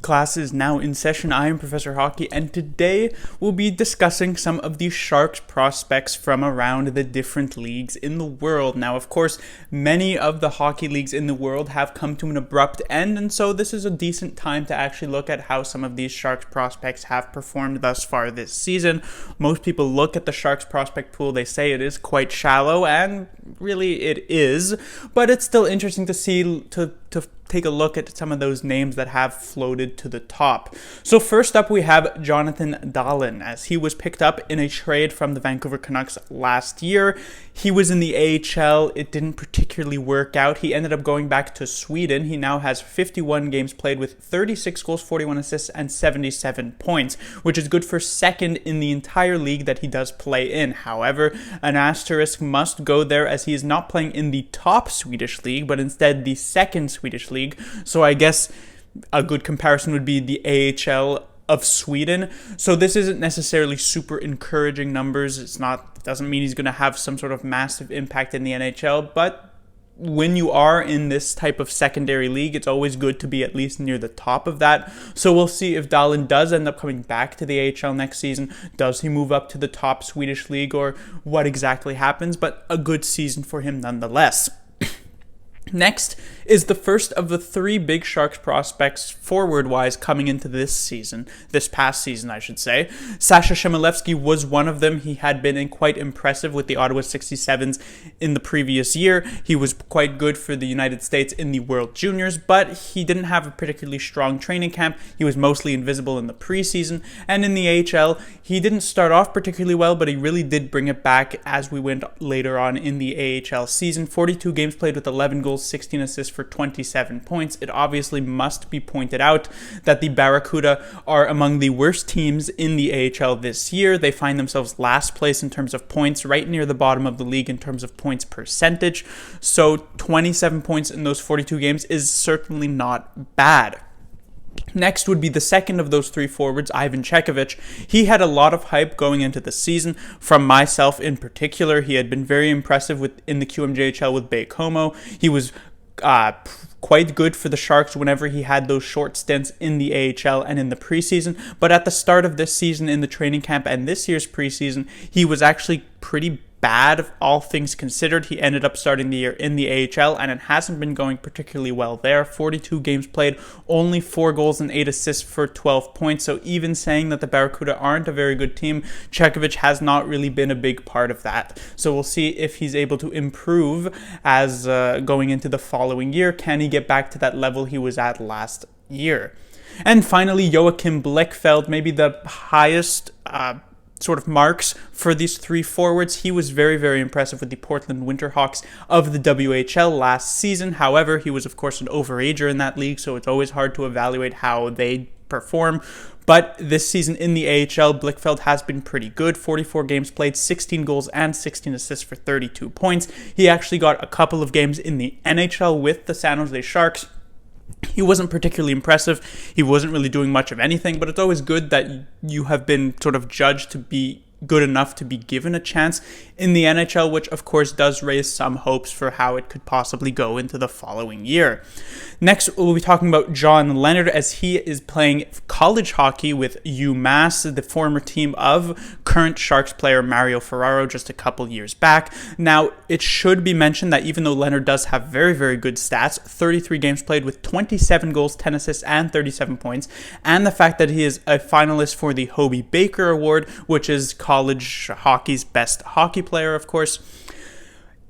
Class is now in session. I am Professor Hockey, and today we'll be discussing some of the Sharks prospects from around the different leagues in the world. Now, of course, many of the hockey leagues in the world have come to an abrupt end, and so this is a decent time to actually look at how some of these Sharks prospects have performed thus far this season. Most people look at the Sharks prospect pool, they say it is quite shallow, and really it is, but it's still interesting to see, to take a look at some of those names that have floated to the top. So first up, we have Jonathon Dahlan, as he was picked up in a trade from the Vancouver Canucks last year. He was in the AHL. It didn't particularly work out. He ended up going back to Sweden. He now has 51 games played with 36 goals, 41 assists, and 77 points, which is good for second in the entire league that he does play in. However, an asterisk must go there, as he is not playing in the top Swedish league, but instead the second Swedish league. So I guess a good comparison would be the AHL of Sweden. So this isn't necessarily super encouraging numbers. It doesn't mean he's going to have some sort of massive impact in the NHL, but when you are in this type of secondary league, it's always good to be at least near the top of that. So we'll see if Dahlan does end up coming back to the AHL next season. Does he move up to the top Swedish league, or what exactly happens? But a good season for him nonetheless. Next is the first of the three big Sharks prospects forward-wise coming into this past season, I should say. Sascha Shaw was one of them. He had been quite impressive with the Ottawa 67s in the previous year. He was quite good for the United States in the World Juniors, but he didn't have a particularly strong training camp. He was mostly invisible in the preseason, and in the AHL, he didn't start off particularly well, but he really did bring it back as we went later on in the AHL season. 42 games played with 11 goals, 16 assists for 27 points. It obviously must be pointed out that the Barracuda are among the worst teams in the AHL this year. They find themselves last place in terms of points, right near the bottom of the league in terms of points percentage. So 27 points in those 42 games is certainly not bad. Next would be the second of those three forwards, Ivan Chekovich. He had a lot of hype going into the season, from myself in particular. He had been very impressive in the QMJHL with Baie-Comeau. He was quite good for the Sharks whenever he had those short stints in the AHL and in the preseason. But at the start of this season in the training camp and this year's preseason, he was actually pretty bad, all things considered. He ended up starting the year in the AHL, and it hasn't been going particularly well there. 42 games played, only 4 goals and 8 assists for 12 points. So even saying that the Barracuda aren't a very good team, Chekovich has not really been a big part of that. So we'll see if he's able to improve as going into the following year. Can he get back to that level he was at last year? And finally, Hakeem Blake, maybe the highest sort of marks for these three forwards. He was very, very impressive with the Portland Winterhawks of the WHL last season. However, he was, of course, an overager in that league, so it's always hard to evaluate how they perform. But this season in the AHL, Blichfeld has been pretty good. 44 games played, 16 goals and 16 assists for 32 points. He actually got a couple of games in the NHL with the San Jose Sharks. He wasn't particularly impressive. He wasn't really doing much of anything, but it's always good that you have been sort of judged to be good enough to be given a chance in the NHL, which of course does raise some hopes for how it could possibly go into the following year. Next, we'll be talking about John Leonard, as he is playing college hockey with UMass, the former team of current Sharks player Mario Ferraro just a couple years back. Now, it should be mentioned that even though Leonard does have very, very good stats, 33 games played with 27 goals, 10 assists, and 37 points, and the fact that he is a finalist for the Hobey Baker Award, which is college hockey's best hockey player, of course.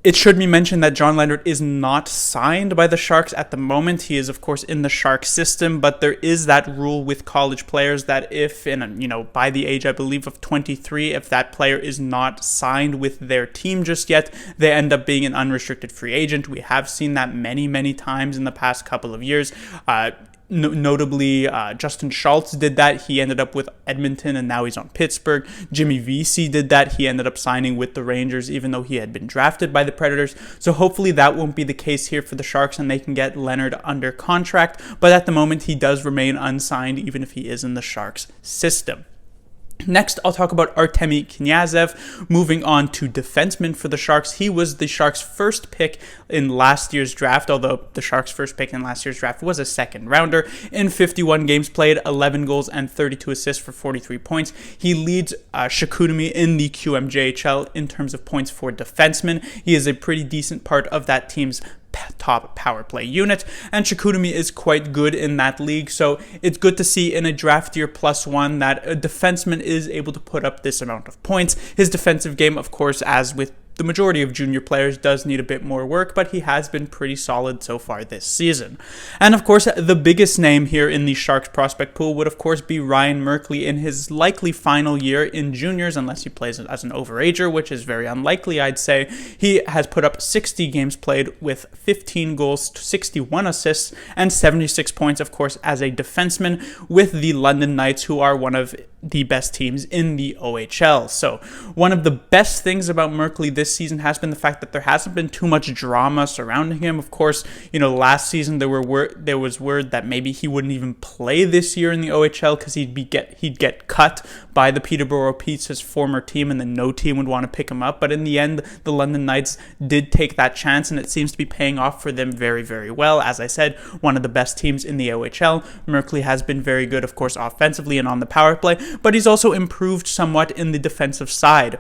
It should be mentioned that John Leonard is not signed by the Sharks at the moment. He is, of course, in the Sharks system, but there is that rule with college players that if, by the age, I believe, of 23, if that player is not signed with their team just yet, they end up being an unrestricted free agent. We have seen that many, many times in the past couple of years. Notably, Justin Schultz did that. He ended up with Edmonton, and now he's on Pittsburgh. Jimmy Vesey did that. He ended up signing with the Rangers, even though he had been drafted by the Predators. So hopefully that won't be the case here for the Sharks, and they can get Leonard under contract. But at the moment, he does remain unsigned, even if he is in the Sharks system. Next, I'll talk about Artemi Knyazev. Moving on to defenseman for the Sharks. He was the Sharks' first pick in last year's draft, although the Sharks' first pick in last year's draft was a second rounder. In 51 games played, 11 goals and 32 assists for 43 points. He leads Chicoutimi in the QMJHL in terms of points for defensemen. He is a pretty decent part of that team's top power play unit, and Chicoutimi is quite good in that league, so it's good to see in a draft year +1 that a defenseman is able to put up this amount of points. His defensive game, of course, as with the majority of junior players, does need a bit more work, but he has been pretty solid so far this season. And of course, the biggest name here in the Sharks prospect pool would of course be Ryan Merkley in his likely final year in juniors, unless he plays as an overager, which is very unlikely, I'd say. He has put up 60 games played with 15 goals, 61 assists, and 76 points, of course, as a defenseman with the London Knights, who are one of the best teams in the OHL. So one of the best things about Merkley this season has been the fact that there hasn't been too much drama surrounding him. Of course, last season there was word that maybe he wouldn't even play this year in the OHL because he'd get cut by the Peterborough Petes, his former team, and then no team would want to pick him up. But in the end, the London Knights did take that chance, and it seems to be paying off for them very, very well. As I said, one of the best teams in the OHL. Merkley has been very good, of course, offensively and on the power play, but he's also improved somewhat in the defensive side.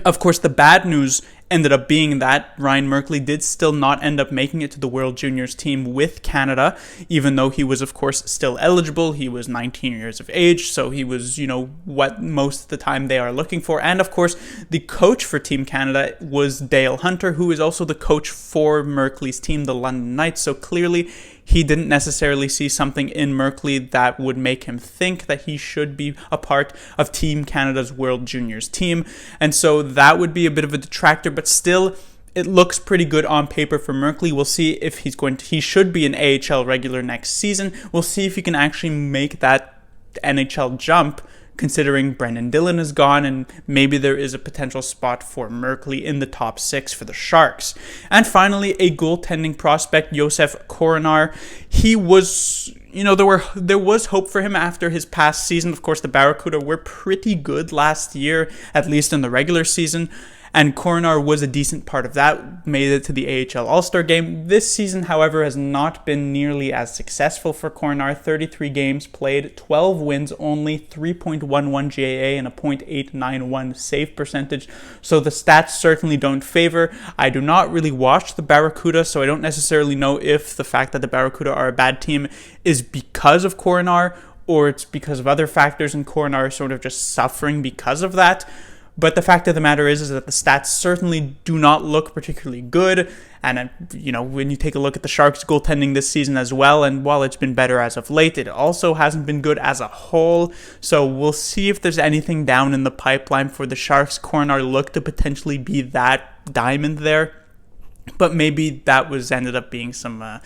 Of course, the bad news ended up being that Ryan Merkley did still not end up making it to the World Juniors team with Canada, even though he was, of course, still eligible. He was 19 years of age, so he was, what most of the time they are looking for. And, of course, the coach for Team Canada was Dale Hunter, who is also the coach for Merkley's team, the London Knights. So clearly, he didn't necessarily see something in Merkley that would make him think that he should be a part of Team Canada's World Juniors team. And so that would be a bit of a detractor, but still, it looks pretty good on paper for Merkley. We'll see if he should be an AHL regular next season. We'll see if he can actually make that NHL jump, considering Brendan Dillon is gone, and maybe there is a potential spot for Merkley in the top 6 for the Sharks. And finally, a goaltending prospect, Josef Koronar. He was, there was hope for him after his past season. Of course, the Barracuda were pretty good last year, at least in the regular season, and Koronar was a decent part of that, made it to the AHL All-Star game. This season, however, has not been nearly as successful for Koronar. 33 games played, 12 wins, only 3.11 GAA and a .891 save percentage. So the stats certainly don't favor. I do not really watch the Barracuda, so I don't necessarily know if the fact that the Barracuda are a bad team is because of Koronar or it's because of other factors and Koronar is sort of just suffering because of that. But the fact of the matter is that the stats certainly do not look particularly good. And, when you take a look at the Sharks' goaltending this season as well, and while it's been better as of late, it also hasn't been good as a whole. So we'll see if there's anything down in the pipeline for the Sharks. Koronar looked to potentially be that diamond there. But maybe that ended up being some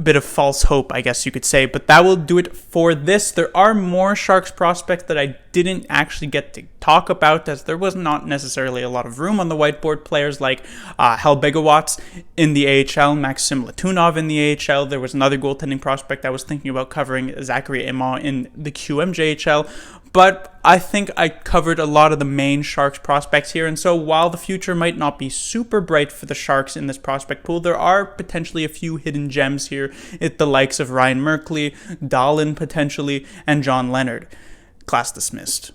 bit of false hope, I guess you could say. But that will do it for this. There are more Sharks prospects that I didn't actually get to talk about, as there was not necessarily a lot of room on the whiteboard. Players like Hel Begawats in the AHL, Maxim Latunov in the AHL. There was another goaltending prospect I was thinking about covering, Zachary Aimant in the QMJHL. But I think I covered a lot of the main Sharks prospects here, and so while the future might not be super bright for the Sharks in this prospect pool, there are potentially a few hidden gems here, the likes of Ryan Merkley, Dahlan potentially, and John Leonard. Class dismissed.